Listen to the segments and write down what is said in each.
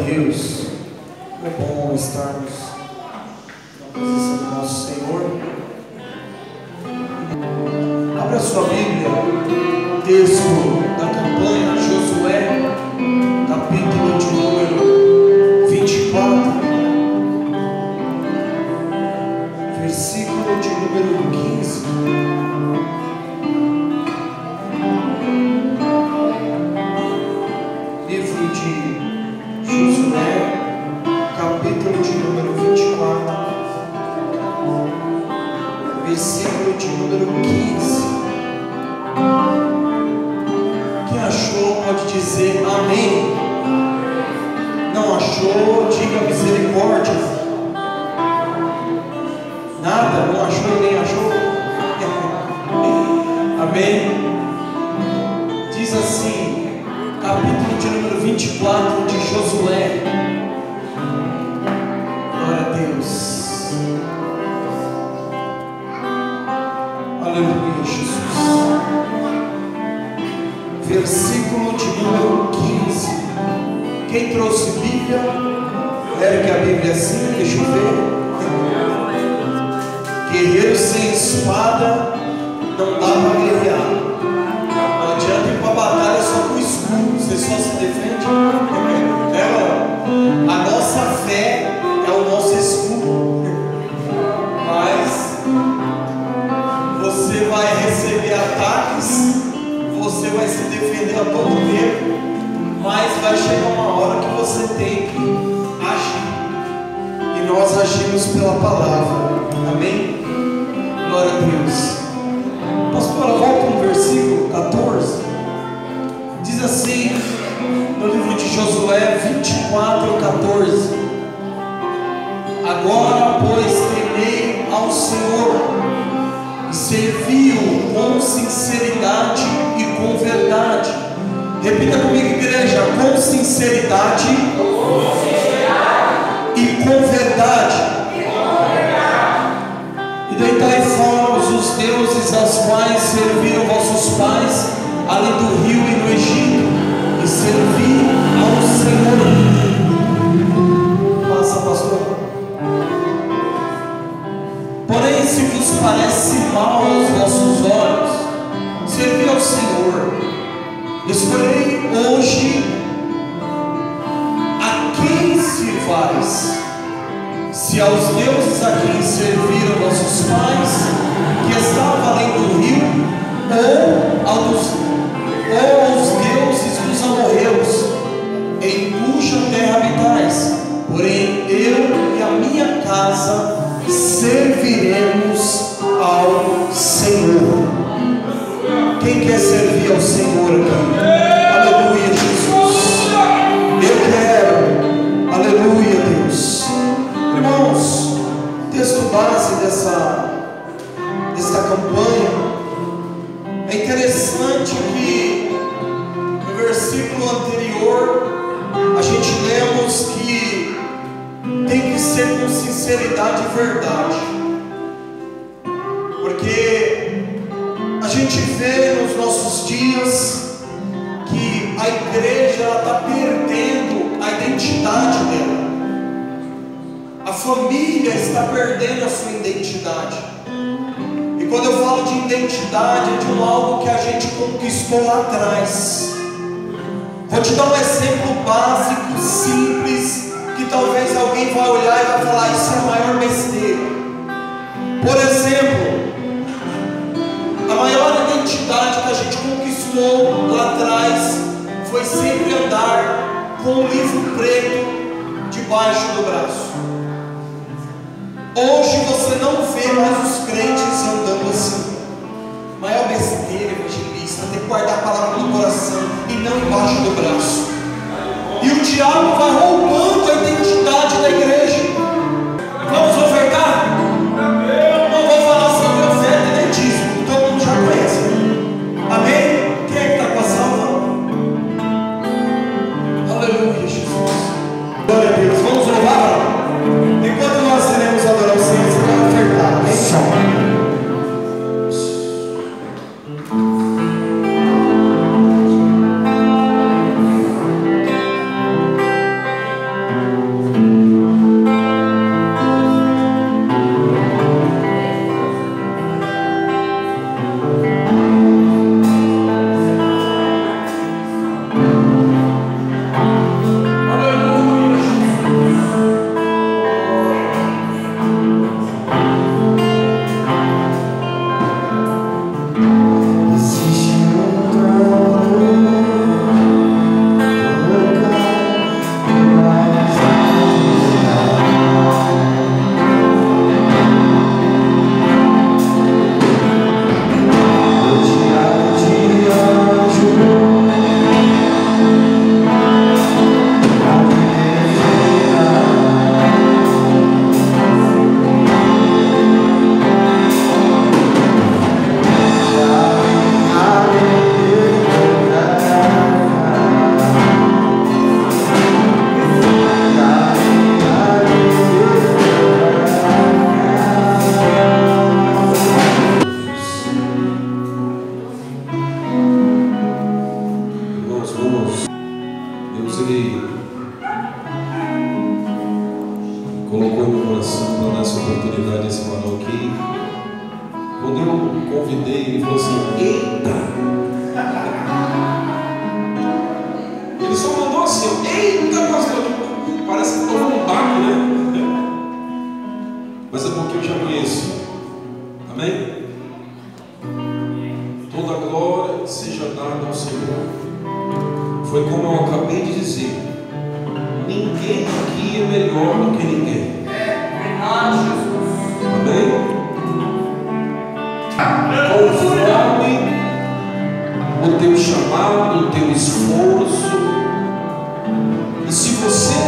Deus, é bom estarmos na presença do nosso Senhor. Abra a sua Bíblia, texto da campanha Josué, capítulo de número 24, versículo de número 15. Livro de Josué, capítulo de número 24, versículo de número 15. Quem achou pode dizer amém. Não achou, diga misericórdia. Nada, não achou e nem achou. Amém. Diz assim, capítulo de número 24 de Josué. Glória a Deus. Aleluia, Jesus. Versículo de número 15. Quem trouxe Bíblia? Era que a Bíblia é assim, deixa eu ver. Guerreiro sem espada não dá para guerrear. Não adianta ir para a batalha só com escudo, você só se defende. A nossa fé é o nosso escudo. Mas você vai receber ataques, você vai se defender a todo tempo, mas vai chegar uma hora que você tem que agir. E nós agimos pela palavra. Amém? Glória a Deus. Pastora, volta no versículo 14. Diz assim, no livro de Josué 24:14: Agora, pois, temei ao Senhor e servi-o com sinceridade e com verdade. Repita comigo, igreja: com sinceridade e com verdade. E deitai fora os deuses aos quais serviram vossos pais, além do rio e no Egito, e servi ao Senhor. Passa, pastor. Porém, se vos parece mal aos vossos olhos, servi ao Senhor. Escolhei hoje a quem sirvais, se aos deuses a quem serviram vossos pais, que estavam além do rio, ou aos deuses dos amorreus, em cuja terra habitais. Porém, eu e a minha casa serviremos ao Senhor. Quem quer servir ao Senhor aqui? Aleluia, Jesus. Eu quero. Aleluia, Deus. Irmãos, texto base desta campanha. É interessante que no versículo anterior a gente lemos que tem que ser com sinceridade e verdade, porque a gente vê nos nossos dias que a igreja está perdendo a identidade dela. A família está perdendo a sua identidade. E quando eu falo de identidade, é de algo que a gente conquistou lá atrás. Vou te dar um exemplo básico, simples, que talvez alguém vai olhar e vai falar: isso é a maior besteira. Por exemplo, a maior identidade que a gente conquistou lá atrás foi sempre andar com um livro preto debaixo do braço. Hoje você não vê mais os crentes andando assim. Maior besteira, evangelista, tem que guardar a palavra no coração e não embaixo do braço. E o diabo vai roubando a identidade da igreja. Vamos ofertar? Não vou falar sobre oferta e dízimo, todo mundo já conhece. Amém? Quem é que está com a salva? Aleluia, Jesus. Glória a Deus. Vamos louvar? Enquanto nós iremos adorar o Senhor, você vai ofertar. Amém? Ele colocou no meu coração para dar essa oportunidade a esse varão aqui. Quando eu convidei, ele falou assim: eita! Ele só mandou assim: eita, pastor! Parece que tomou um baque, né? Mas é porque eu já conheço. Amém? Toda a glória seja dada ao Senhor. Foi como eu acabei de dizer: ninguém aqui é melhor do que ninguém. Amém? Conforme o teu chamado, o teu esforço. E se você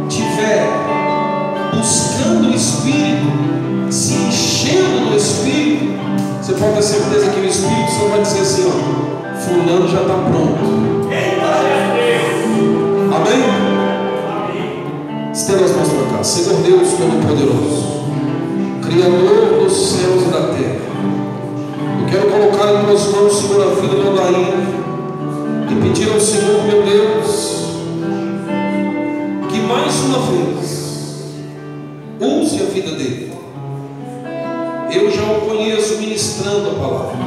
estiver buscando o Espírito, se enchendo do Espírito, você pode ter certeza que o Espírito só vai dizer assim: ó, fulano já está pronto. Amém? Estenda as mãos para cá. Senhor Deus Todo-Poderoso, Criador dos céus e da terra, eu quero colocar em tuas mãos, Senhor, a vida do Odair, e pedir ao Senhor, meu Deus, que mais uma vez use a vida dele. Eu já o conheço ministrando a palavra,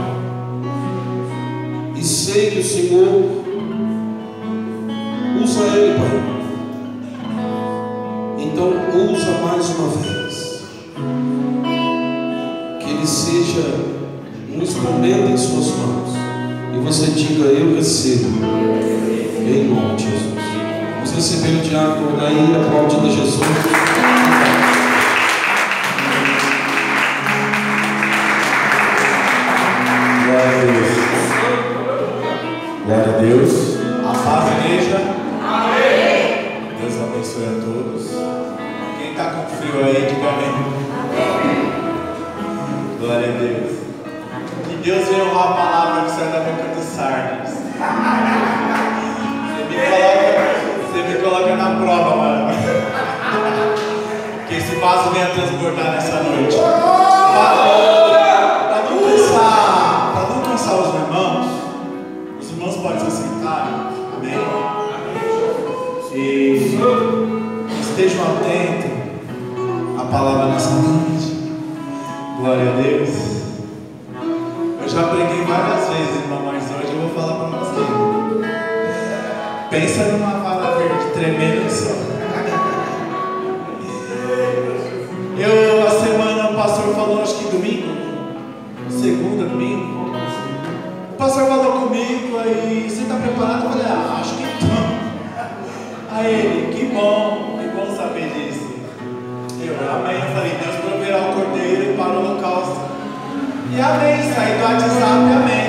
e sei que o Senhor usa ele, Pai. Então usa mais uma vez, que ele seja um instrumento em suas mãos, e você diga: eu recebo, em nome de Jesus. Vamos receber o diácono daí, aplaudindo Jesus. Glória a Deus. A paz, igreja. Amém. Deus abençoe a todos. Quem está com frio aí, diga amém. Glória a Deus. Que Deus venha honrar a palavra que sai da boca dos sardos. Você me coloca na prova, mano. Que esse vaso venha transbordar nessa noite. Para não cansar os irmãos podem se sentar. Amém? E estejam atentos à palavra nessa noite. Glória a Deus. Eu já preguei várias vezes, irmão, mas hoje eu vou falar para você. Pensa numa vara verde tremendo só. A semana o pastor falou, acho que domingo, segunda, domingo. O pastor falou comigo, aí, você está preparado? Eu falei: acho que não. Aí ele: que bom saber disso. Amém. Eu falei: Deus proverá o cordeiro para o holocausto. E amém, saí do WhatsApp, amém.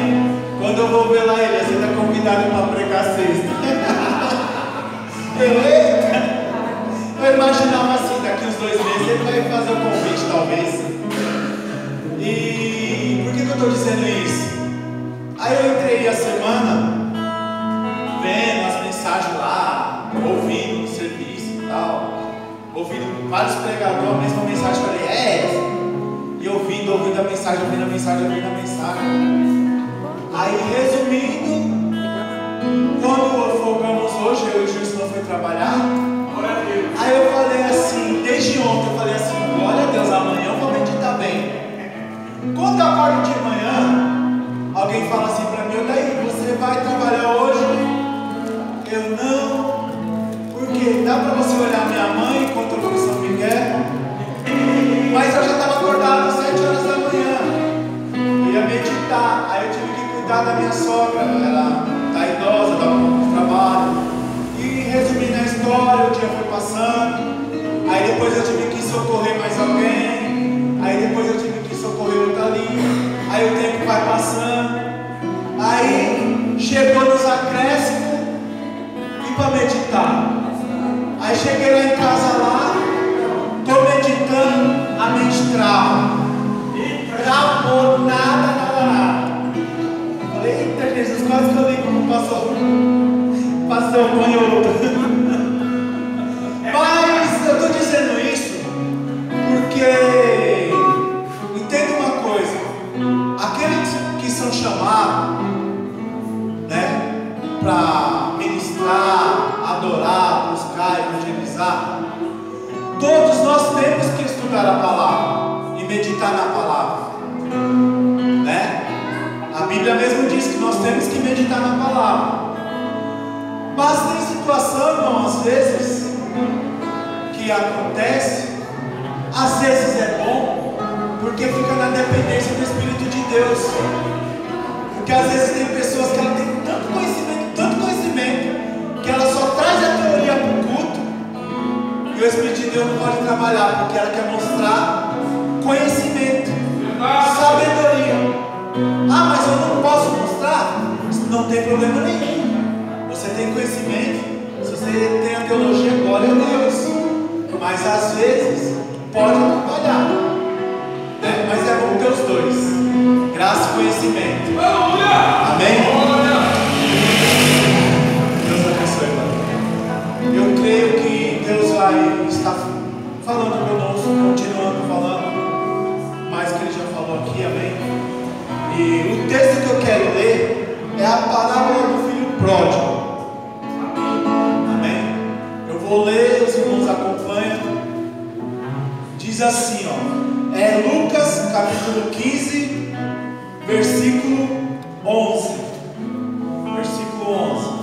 Quando eu vou ver lá ele: você está convidado para pregar sexta. Eu imaginava assim, daqui uns 2 meses ele vai fazer o convite, talvez. E por que eu estou dizendo isso? Aí eu entrei a semana vendo as mensagens lá, ouvindo o serviço e tal, ouvindo vários pregadores, a mesma mensagem. Falei: é essa? E ouvindo a mensagem, ouvindo a mensagem. Aí, resumindo, quando folgamos hoje, eu e o Gilson não foi trabalhar. Aí eu falei assim, desde ontem eu falei assim: glória a Deus, amanhã eu vou meditar bem. Quando eu acordo de manhã, alguém fala assim para mim: daí, você vai trabalhar hoje? Eu não. Porque dá para você olhar minha mãe enquanto eu fui em São Miguel? Mas eu já estava acordado às 7 horas da manhã. Eu ia meditar. Aí eu tive que cuidar da minha sogra. Ela está idosa, dá muito trabalho. E resumindo a história, o dia foi passando. Aí depois eu tive que socorrer mais alguém. Aí depois eu tive que socorrer outra ali. Aí o tempo vai passando. Aí chegou nos acréscimos e para meditar. Aí cheguei lá em casa lá, estou meditando, a mente trava. Travou, nada. Falei: eita Jesus, quase que eu ligo como passou o canhoto. Mas eu estou dizendo isso porque entenda uma coisa: aqueles que são chamados, né, para ministrar, estudar a palavra e meditar na palavra, né? A Bíblia mesmo diz que nós temos que meditar na palavra. Mas tem situação, irmão, às vezes, que acontece, às vezes é bom, porque fica na dependência do Espírito de Deus. Porque às vezes tem pessoas que ela tem tanto conhecimento, que ela só traz a teoria para o culto, e o Espírito de Deus não pode trabalhar, porque ela quer mostrar conhecimento, sabedoria. Ah, mas eu não posso mostrar? Não tem problema nenhum. Você tem conhecimento, se você tem a teologia, glória a Deus. Mas às vezes pode atrapalhar, né? Mas é bom ter os dois, graça e conhecimento. Amém? Deus abençoe, irmão. Eu creio que Deus vai estar falando conosco, continuando falando mais que Ele já falou aqui, amém? E o texto que eu quero ler é a parábola do filho pródigo. Amém? Eu vou ler, os irmãos acompanham. Diz assim, ó, é Lucas capítulo 15, versículo 11. Versículo 11.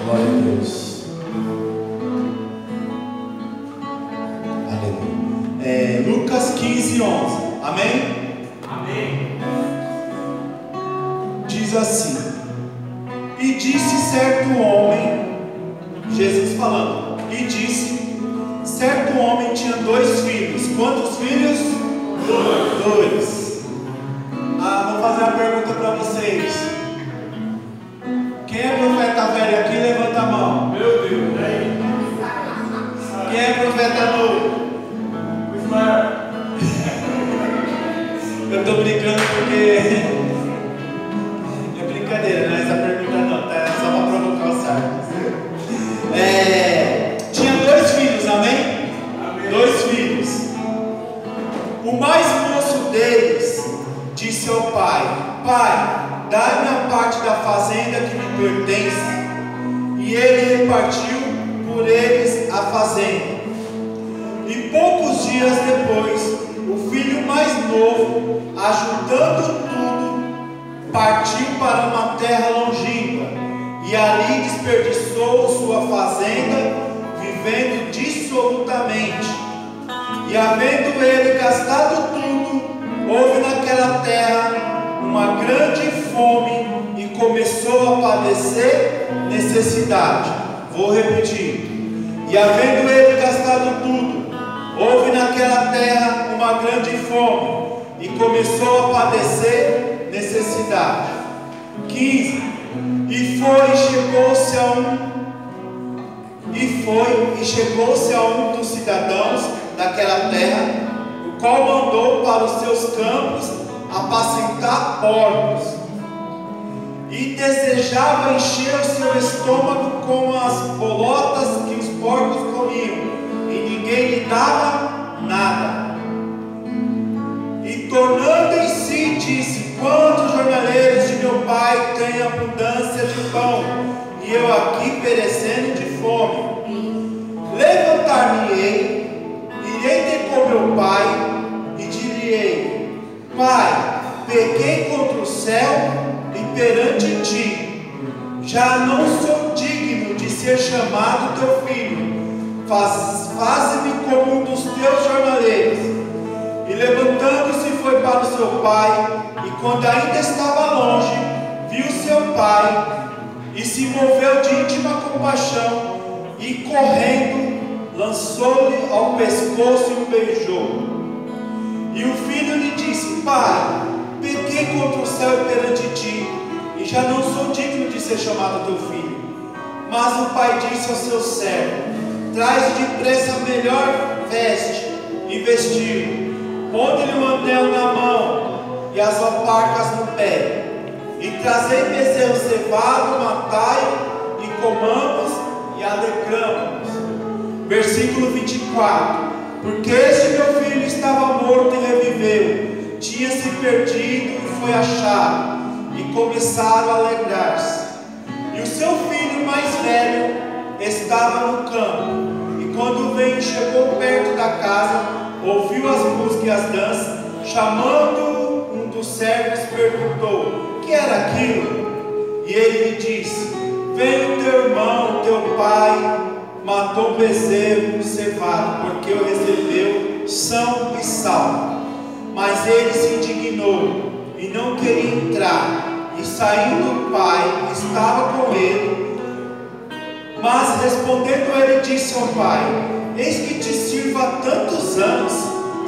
Glória a Deus. Aleluia. Lucas 15, 11. Amém? Diz assim: e disse certo homem, Jesus falando, e disse, certo homem tinha 2 filhos. Quantos filhos? 2. Vou fazer uma pergunta para vocês. Quem é profeta velho aqui? Levanta a mão. Meu Deus. Quem é profeta novo? Eu estou brincando porque é brincadeira, não é essa pergunta não, tá? É só para provocar o Sardo. Tinha 2 filhos, amém? 2 filhos. O mais moço deles disse ao pai: pai, dá-me a parte da fazenda que me pertence. E ele repartiu por eles a fazenda. E poucos dias depois, o filho mais novo, ajuntando tudo, partiu para uma terra longínqua, e ali desperdiçou sua fazenda, vivendo dissolutamente. E havendo ele gastado tudo, houve naquela terra uma grande fome, e começou a padecer necessidade. Vou repetir. E havendo ele gastado tudo, houve naquela terra uma grande fome, e começou a padecer necessidade. 15. E chegou-se a um dos cidadãos daquela terra, o qual mandou para os seus campos apacentar porcos, e desejava encher o seu estômago com as bolotas que os porcos comiam, e ninguém lhe dava nada. E tornando em si, disse: quantos jornaleiros de meu pai têm abundância de pão, e eu aqui perecendo de fome? Levantar-me-ei, irei ter com meu pai, e dir-lhe-ei: pai, pequei contra o céu e perante ti, já não sou digno de ser chamado teu filho. Faze-me como um dos teus jornaleiros. E levantando-se foi para o seu pai, e quando ainda estava longe, viu seu pai, e se moveu de íntima compaixão, e correndo, lançou-lhe ao pescoço e o beijou. E o filho lhe disse: pai, pequei contra o céu e perante ti, e já não sou digno de ser chamado teu filho. Mas o pai disse ao seu servo: traz depressa a melhor veste, e vestiu. Ponde-lhe um anel na mão, e as alparcas no pé. E trazei bezerro cevado, matai, e comamos, e alegramos. Versículo 24. Porque este meu filho estava morto e reviveu, tinha se perdido e foi achado, e começaram a alegrar-se. E o seu filho mais velho estava no campo, e quando o velho chegou perto da casa, ouviu as músicas e as danças. Chamando um dos servos, perguntou: que era aquilo? E ele lhe disse: veio teu irmão, teu pai, matou um bezerro cevado, porque o recebeu são e salvo. Mas ele se indignou e não queria entrar. E saindo o pai, estava com ele. Mas respondendo ele, disse ao pai: eis que te sirvo há tantos anos,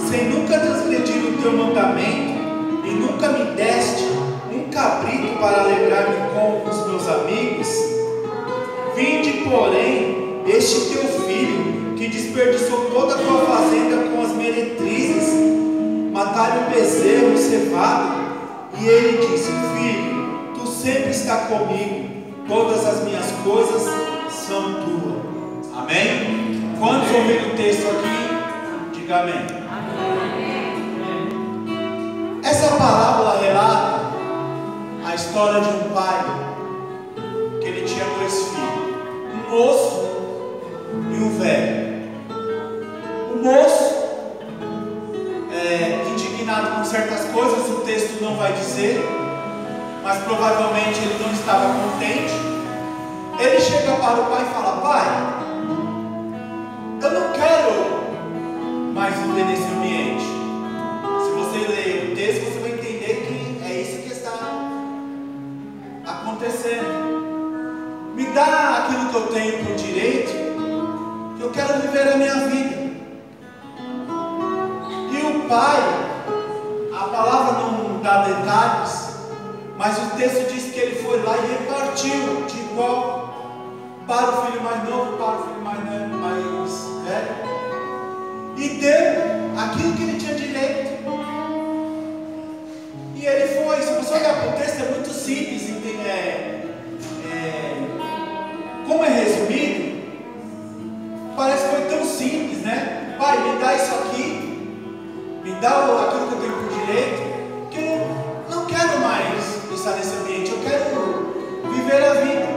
sem nunca transgredir o teu mandamento, e nunca me deste um cabrito para alegrar-me com os meus amigos. Vinde, porém, este teu filho, que desperdiçou toda a tua fazenda com as meretrizes, mataram o bezerro cevado. E ele disse: filho, tu sempre está comigo, todas as minhas coisas são tuas. Amém? Quantos ouviram o texto aqui? Diga amém. Essa parábola relata a história de um pai que ele tinha dois filhos, um moço e um velho. O moço, indignado com certas coisas, o texto não vai dizer, mas provavelmente ele não estava contente. Ele chega para o pai e fala: pai, eu não quero mais viver nesse ambiente. Se você ler o texto, você vai entender que é isso que está acontecendo. Me dá aquilo que eu tenho por direito, que eu quero viver a minha vida. E o pai, a palavra não dá detalhes, mas o texto diz que ele foi lá e repartiu de igual para o filho mais novo, para o filho mais velho, e deu aquilo que ele tinha direito. E ele foi, se você olhar para o texto, é muito simples, como é resumido, parece que foi tão simples, né? Pai, me dá isso aqui, me dá aquilo que eu tenho por direito, que eu não quero mais estar nesse ambiente, eu quero viver a vida.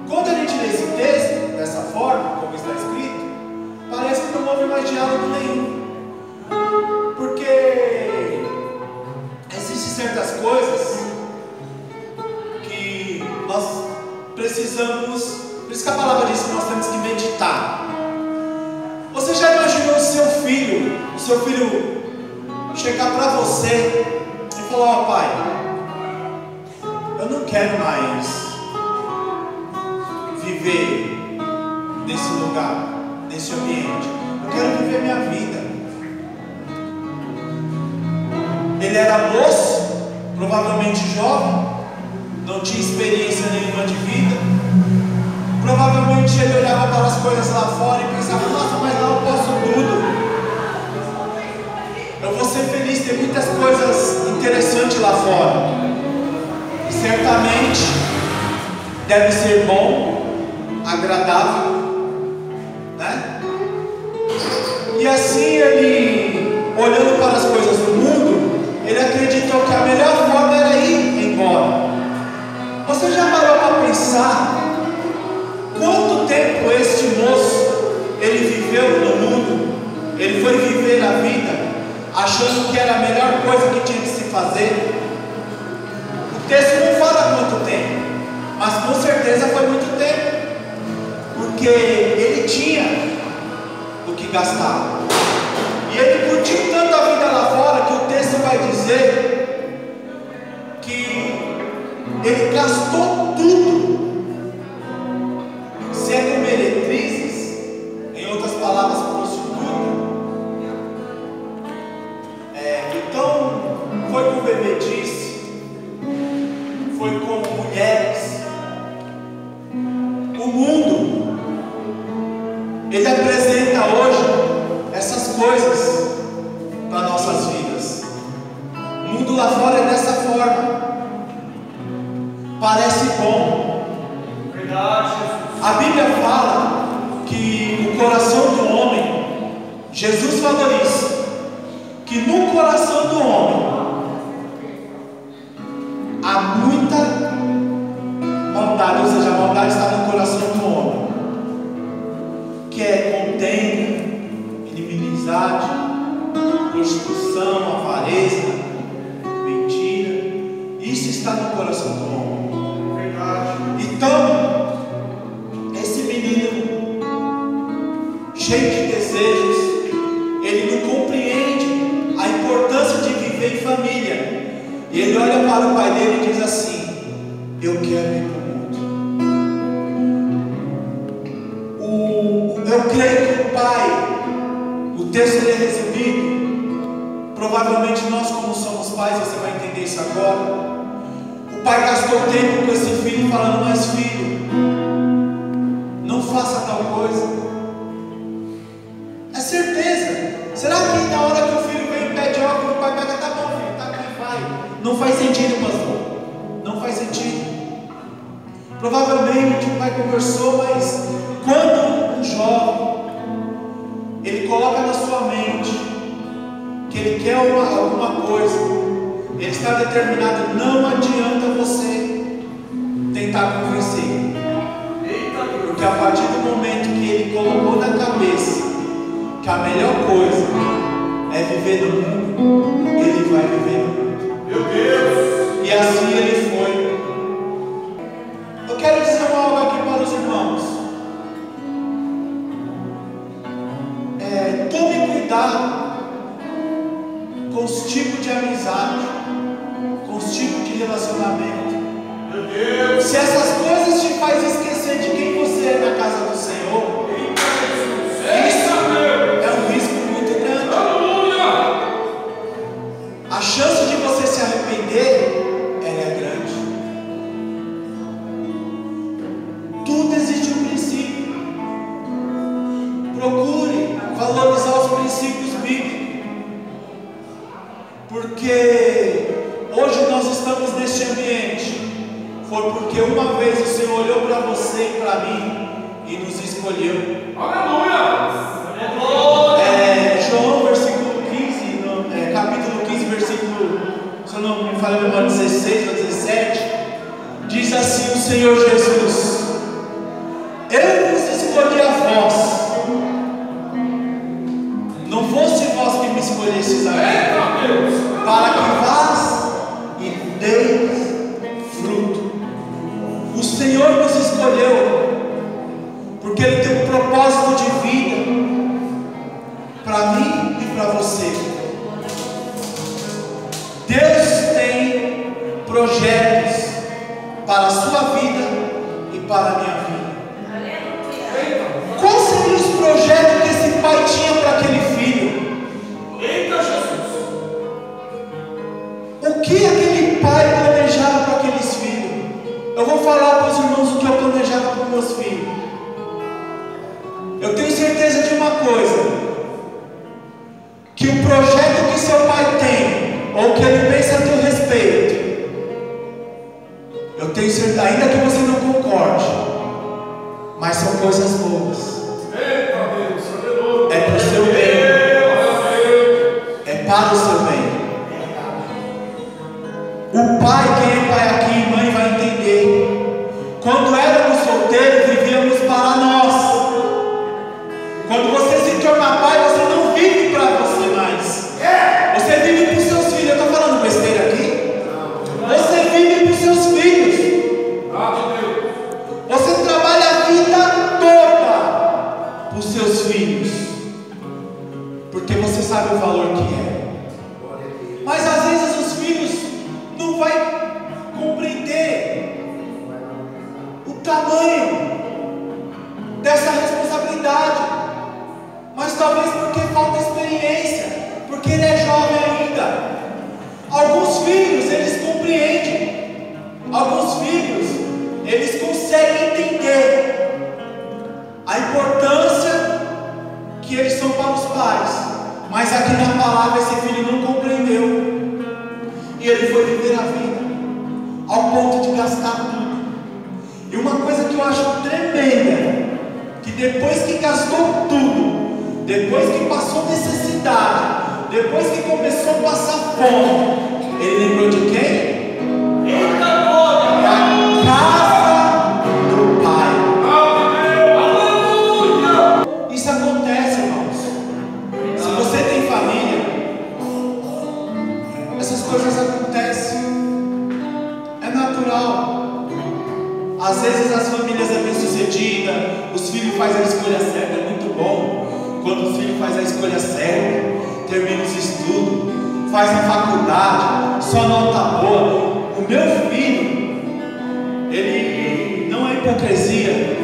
Quando a gente lê esse texto dessa forma, como está escrito, parece que não houve mais diálogo nenhum, porque existem certas coisas que nós precisamos, por isso que a palavra diz que nós temos que meditar. Você já imaginou o seu filho chegar para você e falar: ó, pai, eu não quero mais viver nesse lugar, nesse ambiente, eu quero viver minha vida. Ele era moço, provavelmente jovem, não tinha experiência nenhuma de vida. Provavelmente ele olhava para as coisas lá fora e pensava: nossa, mas lá eu posso tudo, eu vou ser feliz, tem muitas coisas interessantes lá fora. E certamente deve ser bom, agradável, né? E assim ele, olhando para as coisas do mundo, ele acreditou que a melhor forma era ir embora. Você já parou para pensar quanto tempo este moço ele viveu no mundo? Ele foi viver a vida achando que era a melhor coisa que tinha que se fazer. O texto não fala quanto tempo, mas com certeza foi muito tempo, porque ele tinha o que gastar, e ele curtiu tanto a vida lá fora que o texto vai dizer que ele gastou tudo. Se é com meretrizes, em outras palavras, prostituta. Então, foi com bebedice, foi com mulheres. O mundo, ele apresenta hoje essas coisas para nossas vidas. O mundo lá fora é dessa forma. Parece bom. Verdade. A Bíblia fala que o coração do homem, Jesus falou isso, que no coração do homem há muita maldade, ou seja, a maldade está no coração do homem, que é contenda, inimizade, prostituição, avareza, mentira. Isso está no coração do homem. Verdade. Então, esse menino, cheio de desejos, ele não compreende a importância de viver em família. E ele olha para o pai dele e diz assim: eu quero ir para o mundo. Eu creio que o pai, o texto ele é resumido. Provavelmente nós, como somos pais, você vai entender isso agora. O pai gastou tempo com esse filho falando: mas filho, não faça tal coisa. É certeza. Será que na hora que o filho vem e pede algo, o pai pega: tá bom filho, tá aqui, vai. Não faz sentido, pastor. Não faz sentido. Provavelmente o pai conversou, mas quando um jovem ele coloca na sua mente que ele quer alguma coisa, ele está determinado, não adianta você tentar convencer, porque a partir do momento que ele colocou na cabeça que a melhor coisa é viver no mundo, ele vai viver no mundo. Meu Deus! E assim ele foi. Eu quero dizer algo aqui para os irmãos. Tome cuidado com os tipos de amizade, com os tipos de relacionamento. Meu Deus. Se essas coisas te fazem esquecer de quem você é na casa do Senhor, isso é um risco muito grande. A chance de você se arrepender, ela é grande. Tudo existe um princípio. Procure valorizar os princípios bíblicos, porque hoje nós estamos neste ambiente, foi porque uma vez o Senhor olhou para você e para mim e nos escolheu. Aleluia! João versículo 15, capítulo 15, versículo, se eu não me falha a memória, 16 ou 17, diz assim o Senhor Jesus: eu vos escolhi a vós, não fosse vós que me escolhestes a mim, para que vás e deis fruto. O Senhor nos escolheu porque Ele tem um propósito de vida para mim e para você. Deus tem projetos para a sua vida e para a minha vida. Quais seriam os projetos que esse pai tinha para aquele filho? Eita Jesus! O que aquele pai planejava para aqueles filhos? Eu vou falar para os irmãos o que eu planejava para os meus filhos. Eu tenho certeza de uma coisa: que o projeto que seu pai tem, ou que ele pensa a teu respeito, eu tenho certeza, ainda que você não concorde, mas são coisas boas. É para o seu bem. É para o seu bem. O pai, quem é pai aqui e mãe vai entender. Quando éramos solteiros, vivíamos para nós. Quando você se torna pai, você não vive para você mais. Você vive para os seus filhos. Eu estou falando besteira aqui? Você vive para os seus filhos. Você trabalha a vida toda para os seus filhos, porque você sabe o valor que é. Mas às vezes os filhos não vão compreender o tamanho dessa responsabilidade, mas talvez porque falta experiência, porque ele é jovem ainda. Alguns filhos eles compreendem, alguns filhos eles conseguem entender a importância que eles são para os pais, mas aqui na palavra esse filho não compreendeu, e ele foi viver a vida ao ponto de gastar tudo. E uma coisa que eu acho tremenda, que depois que gastou tudo, depois que passou necessidade, depois que começou a passar fome, ele lembrou de quem? vezes as famílias é bem-sucedidas, os filhos fazem a escolha certa, é muito bom. Quando os filhos fazem a escolha certa, termina os estudos, faz a faculdade, só nota boa. O meu filho, ele não é hipocrisia,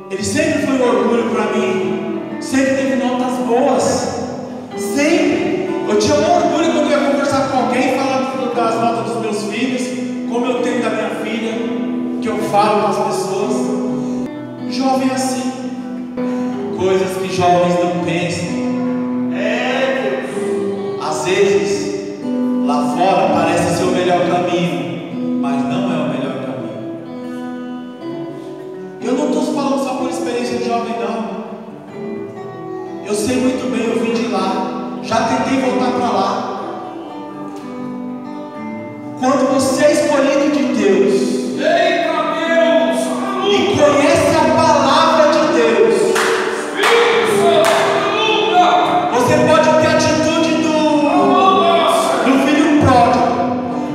ele sempre foi um orgulho para mim, sempre teve notas boas, sempre. Eu tinha um orgulho quando eu ia conversar com alguém, falar das notas dos meus filhos, como eu tenho da minha filha, que eu falo para as pessoas. Jovem assim, coisas que jovens não pensam. Às vezes, lá fora parece ser o melhor caminho, mas não é o melhor caminho. Eu não estou falando só por experiência de jovem, não. Eu sei muito bem, eu vim de lá, já tentei voltar para lá. Quando você é escolhido de Deus, e conhece a palavra de Deus, você pode ter a atitude do filho pródigo,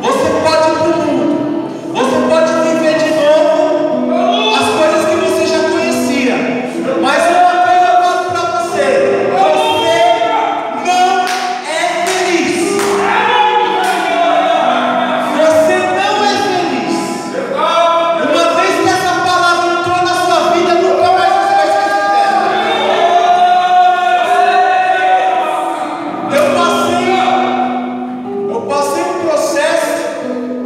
você pode ir para o mundo, você pode viver de novo as coisas que você já conhecia, mas uma coisa eu falo para você: você não é feliz. Você não é feliz. Uma vez que essa palavra entrou na sua vida, nunca mais você vai esquecer dela. Eu passei um processo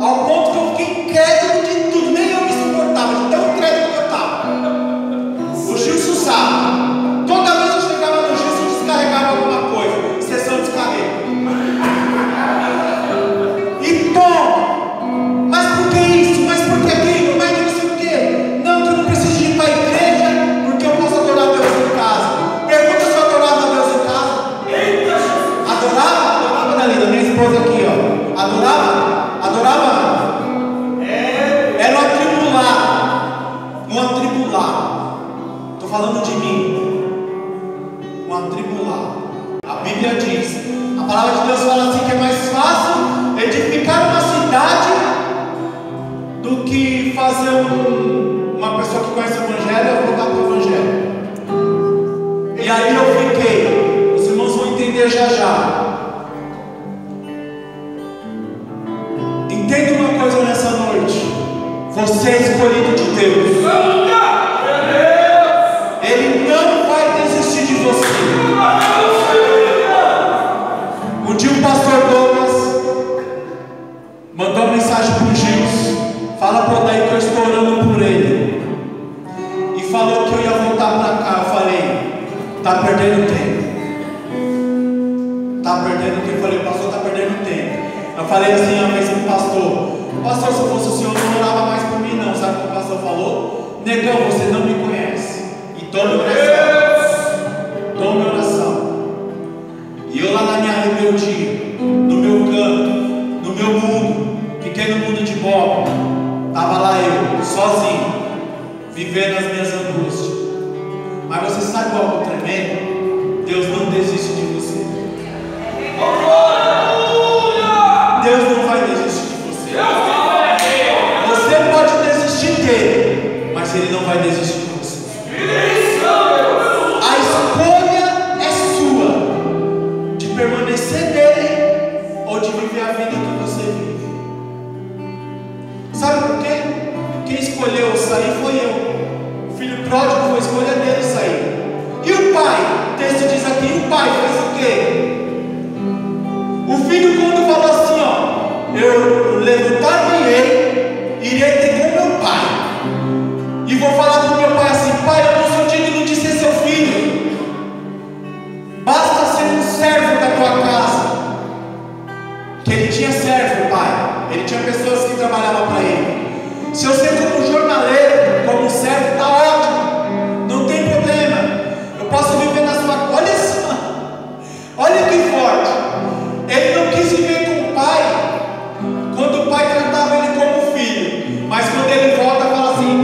ao ponto que eu fiquei incrédulo de tudo, nem eu me suportava, de tão incrédulo que eu estava. O Gilson sabe, toda vez que eu chegava no Gilson, eu descarregava alguma coisa, sessão de descarrego. E toma, mas por que isso? Mas por que aquilo? Mas não sei o que. Não, que eu não preciso ir para a igreja, porque eu posso adorar Deus em casa. Pergunta se eu adorava Deus em casa. Adorava? Adorava, Dalila, minha esposa aqui, ó. Adorava? Adorava? Era um atribulado. Um atribulado. Estou falando de mim. Um atribulado. A Bíblia diz, a palavra de Deus fala assim, que é mais fácil edificar uma cidade do que fazer uma pessoa que conhece o Evangelho voltar para o Evangelho. E aí eu fiquei, os irmãos vão entender já já. Entenda uma coisa nessa noite: você é escolhido de Deus. Ele não vai desistir de você. Um dia o pastor Douglas mandou uma mensagem para o Gilson: fala para o Odair que eu estou orando por ele. E falou que eu ia voltar para cá. Eu falei: está perdendo tempo. Está perdendo tempo. Eu falei: pastor, está perdendo tempo. Eu falei assim uma vez para o pastor: pastor, se fosse o senhor, não orava mais por mim não. Sabe o que o pastor falou? Negão, você não me conhece. E tome oração. Tome oração. E eu lá na minha rebeldia, no meu canto, no meu mundo, pequeno mundo de Bob, estava lá eu, sozinho, vivendo as minhas angústias. Mas você sabe algo tremendo? Deus não desiste de você. Deus não vai desistir de você. Você pode desistir dele, mas ele não vai desistir de você. A escolha é sua, de permanecer nele ou de viver a vida que você vive. Sabe por quê? Quem escolheu sair foi eu. O filho pródigo foi a escolha dele sair. E o pai? O texto diz aqui: o pai fez o quê? O filho, quando falou assim, ó: eu levantar-me-ei, irei ter com meu pai, e vou falar com meu pai assim: pai, eu não sou digno de ser seu filho, basta ser um servo da tua casa. Que ele tinha servo, pai, ele tinha pessoas que trabalhavam para ele. Se eu ser como jornaleiro, como servo, está ótimo, não tem problema, eu posso viver na sua casa. Olha só, olha que forte. Ele não quis viver com o pai quando o pai tratava ele como filho, mas quando ele volta, fala assim: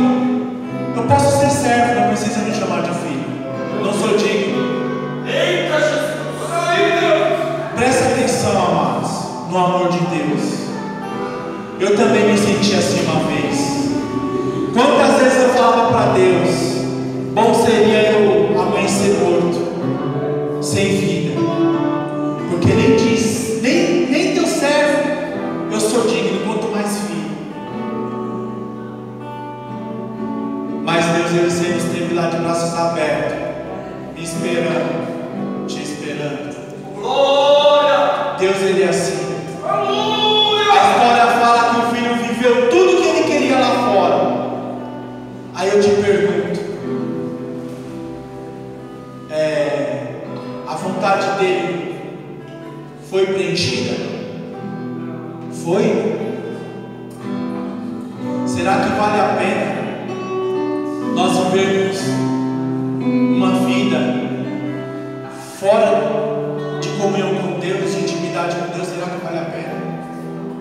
eu posso ser servo, não precisa me chamar de filho, eu não sou digno. Eita Jesus! Presta atenção, amados, no amor de Deus. Eu também me senti assim uma vez. para Deus: bom seria eu amanhecer morto, sem vida, porque nem diz, nem teu servo eu sou digno, quanto mais filho. Mas Deus, Ele sempre esteve lá de braços abertos, me esperando, te esperando. Glória! Deus, Ele é assim. A história fala que o filho viveu tudo que ele queria lá fora. Aí eu te pergunto, a vontade dele foi preenchida? Foi? Será que vale a pena nós vivermos uma vida fora de comunhão com Deus, de intimidade com Deus? Será que vale a pena?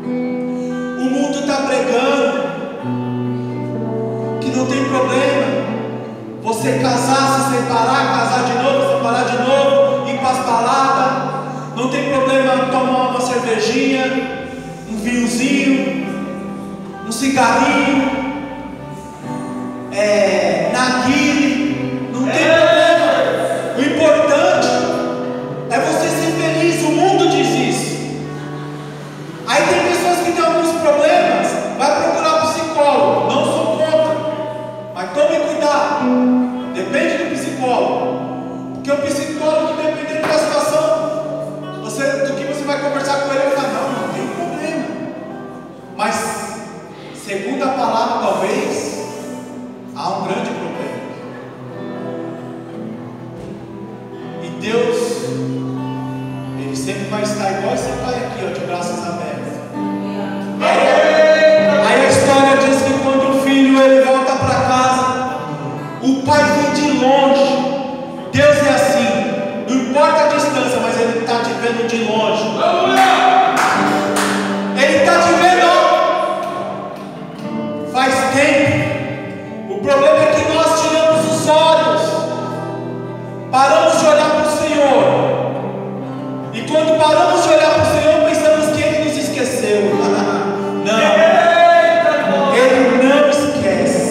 O mundo está pregando que não tem problema você casar, se separar, casar de novo, separar de novo, ir para as baladas. Não tem problema tomar uma cervejinha, um vinhozinho, um cigarrinho, narguile. Não tem problema. O importante é você ser feliz. O mundo diz isso. Aí tem pessoas que têm alguns problemas, vai procurar psicólogo. Não sou contra, mas tome cuidado. Depende do psicólogo, porque o psicólogo, dependendo da situação, do que você vai conversar com ele, ele fala: não tem problema. Mas segundo a palavra, talvez há um grande problema. E Deus, Ele sempre vai estar igual esse pai aqui, ó, de braços abertos. Aí a história diz que quando o filho ele volta para casa, o pai vem de longe. Deus é assim, não importa a distância, mas Ele está te vendo de longe. Ele está te vendo faz tempo. O problema é que nós tiramos os olhos, paramos de olhar para o Senhor, e quando paramos de olhar para o Senhor, pensamos que Ele nos esqueceu. Não, Ele não esquece.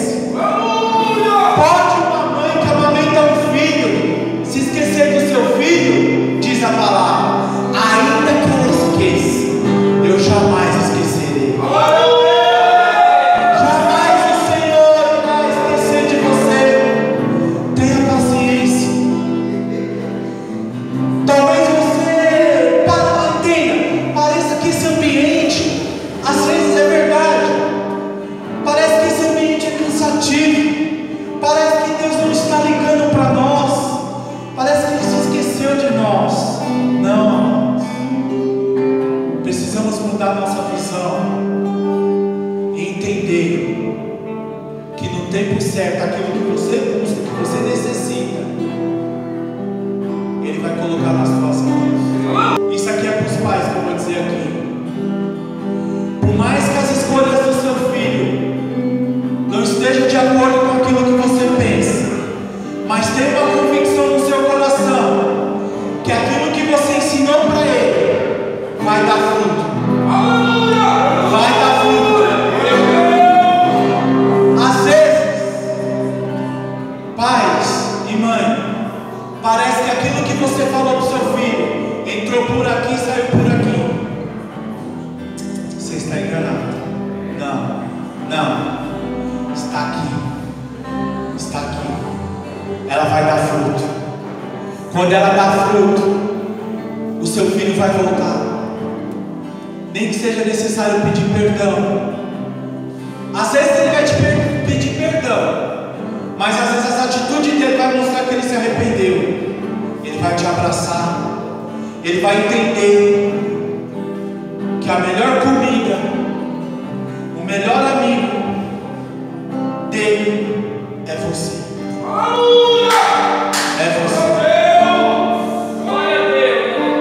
Pode uma mãe que amamenta um filho se esquecer do seu filho? Diz a palavra: ainda que ela esqueça, eu jamais esquecerei. Jamais o Senhor vai esquecer de você. Tenha paciência. Talvez você entenda, pareça que esse ambiente, às vezes é verdade, parece que esse ambiente é cansativo, parece que Deus não está ligando para nós, parece que Ele se esqueceu de nós. Não, precisamos mudar nossa visão e entender que no tempo certo, aquilo que você busca, que você necessita, Ele vai colocar nas tuas mãos. Isso aqui é para os pais que eu vou dizer aqui. Por mais que as escolhas do seu filho não estejam de acordo com aquilo que você pensa, mas tem uma convicção no seu coração que aquilo que você ensinou para ele vai dar fruto. Vai dar fruto. Às vezes, pais e mãe, parece que aquilo que você falou para o seu filho entrou por aqui e saiu por aqui. Você está enganado. Não. Está aqui. Está aqui. Ela vai dar fruto. Quando ela dá fruto, o seu filho vai voltar. Nem que seja necessário pedir perdão. Às vezes ele vai te pedir perdão, mas às vezes a atitude dele vai mostrar que ele se arrependeu. Ele vai te abraçar. Ele vai entender que a melhor comida, o melhor amigo dele é você. É você.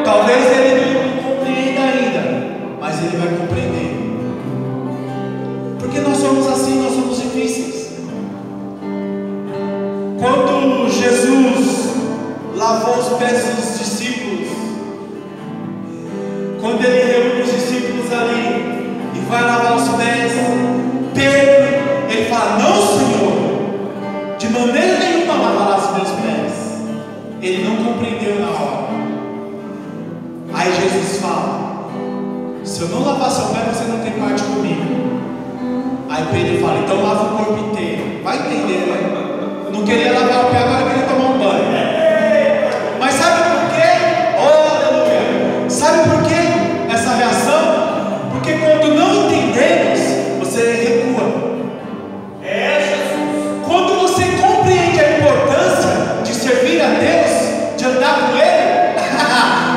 Talvez ele não compreenda ainda, mas ele vai compreender. Porque nós somos assim, nós somos difíceis. Quando Jesus lavou os pés dos discípulos, quando ele reúne os discípulos ali e vai lavar os pés, Aí Jesus fala: se eu não lavar seu pé, você não tem parte comigo. Aí Pedro fala: então lava o corpo inteiro. Vai entender, né? Não queria lavar o pé, agora queria tomar um banho. Mas sabe por quê? Oh, aleluia! Sabe por quê essa reação? Porque quando não entendemos, você recua. Quando você compreende a importância de servir a Deus, de andar com Ele,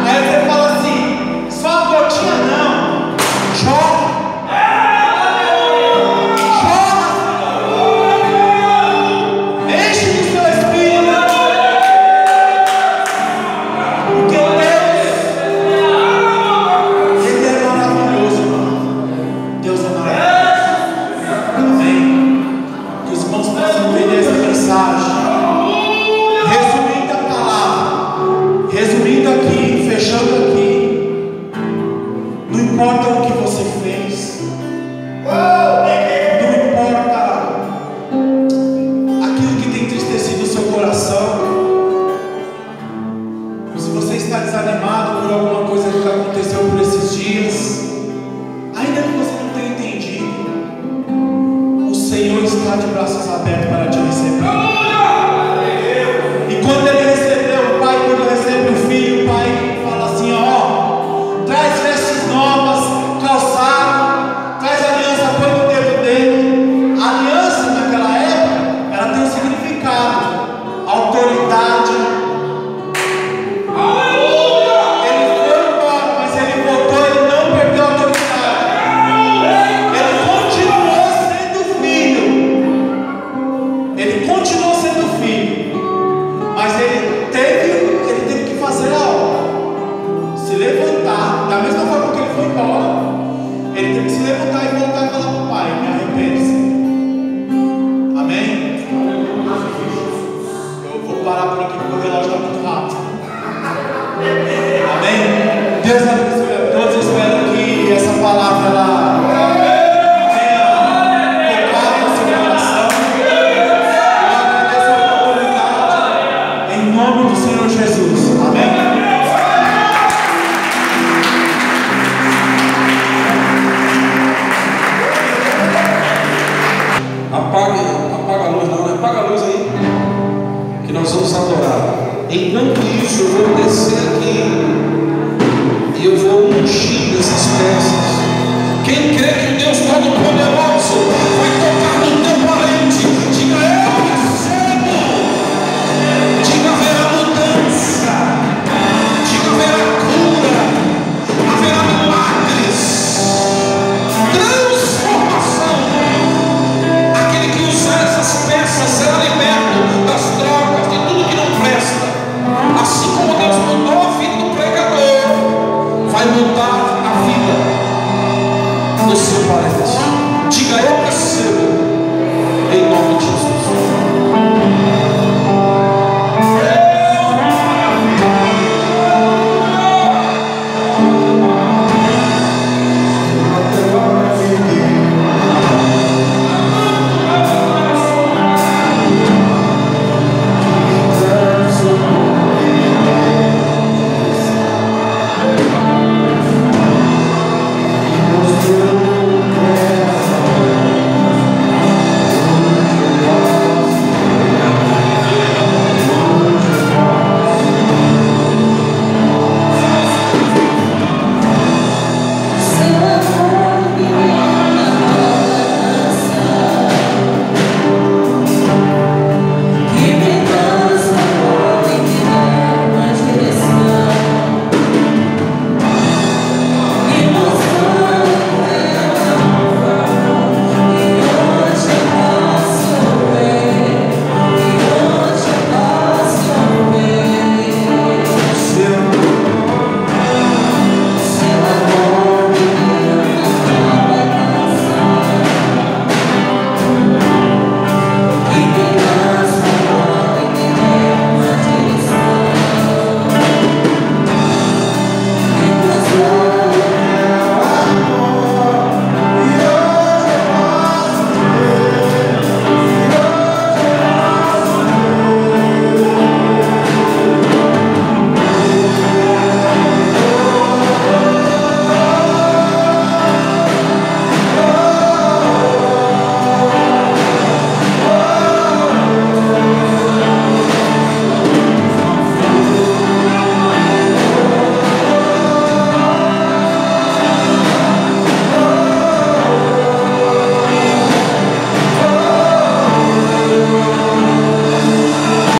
aí você fala assim: só uma gotinha não, joga. Resumindo aqui, fechando aqui, não importa o que você fez, não importa aquilo que tem entristecido o seu coração, se você está desanimado por alguma coisa que aconteceu por esses dias, ainda que você não tenha entendido, o Senhor está de braços abertos para te receber. E quando Ele recebeu o Pai, quando recebe o Filho, o Pai fala assim: ó, traz vestes novas, calçado, traz aliança, põe no dedo dele. A aliança naquela época, ela tem um significado, autoridade. Ele foi embora, mas ele voltou, ele não perdeu a autoridade. Ele continuou sendo filho. Ele continuou sendo filho. Mas ele teve que fazer a obra, se levantar, da mesma forma que ele foi embora, ele teve que se levantar e voltar e falar para o Pai: me arrepende-se. Amém? Eu vou parar por aqui porque o relógio está muito rápido. Amém? Deus abençoe.